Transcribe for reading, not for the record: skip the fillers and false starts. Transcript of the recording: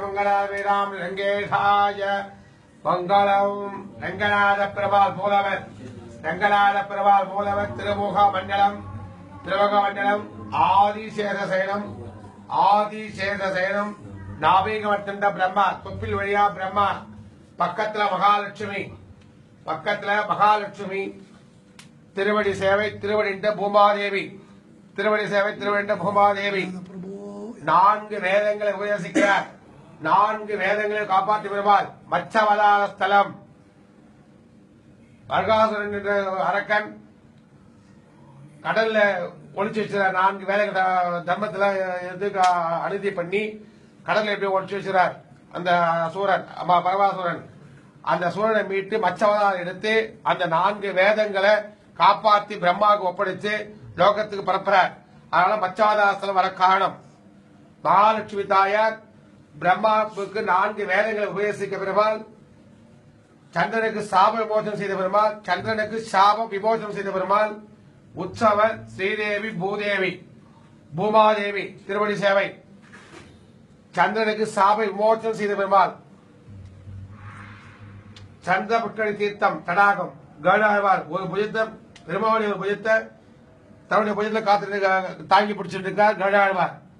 மங்களாவிராம் ரங்கேஷாய மங்களம். ரங்கநாத பிரபால் மூலவர் திருமுக மண்டலம் ஆதிசேஷசயனம் நாபீகமர்த்தண்ட பிரம்மா தொப்பில் வழியா பிரம்மா பக்கத்துல மகாலட்சுமி திருவடி சேவை திருவடிண்ட பூமாதேவி நான்கு வேதங்களை உபதேசிக்கிறார். நான்கு வேதங்களை காப்பாற்றி வருவார். மச்சவதார ஸ்தலம் வர்காசுரன் என்ற அரக்கன் கடல்ல ஒளிச்சு வச்சிருக்கார். நான்கு வேதங்கள் தர்மத்துல அனுதி பண்ணி கடல்ல எப்படி ஒளிச்சு வச்சிருக்கார் அந்த சூரன் பரமாசுரன். அந்த சூரனை மீட்டு மச்சவதாரம் எடுத்து அந்த நான்கு வேதங்களை காப்பாற்றி பிரம்மாவுக்கு ஒப்படைச்சு லோகத்துக்கு பரப்புறார். அதனால மச்சவதாரஸ்தலம் வர காரணம். மகாலட்சுமி தாயார் பிரம்மாவுக்கு நான்கு வேதங்களை உபதேசிக்க பெருமாள், சந்திரனுக்கு சாப விமோசனம் செய்த பெருமாள், சந்திரனுக்கு சாப விமோசனம் செய்த பெருமாள், உற்சவர் ஸ்ரீதேவி பூமாதேவி திருவடி சேவை, சந்திரனுக்கு சாப விமோசனம் செய்த பெருமாள், சந்திர புஷ்கரி தீர்த்தம் தடாகம் கருடாழ்வார் ஒரு புஜத்தை பெருமாளுடைய ஒரு புஜத்தை தன்னுடைய புஜத்தை காத்து தாங்கி பிடிச்சிட்டு இருக்கார் கருடாழ்வார்.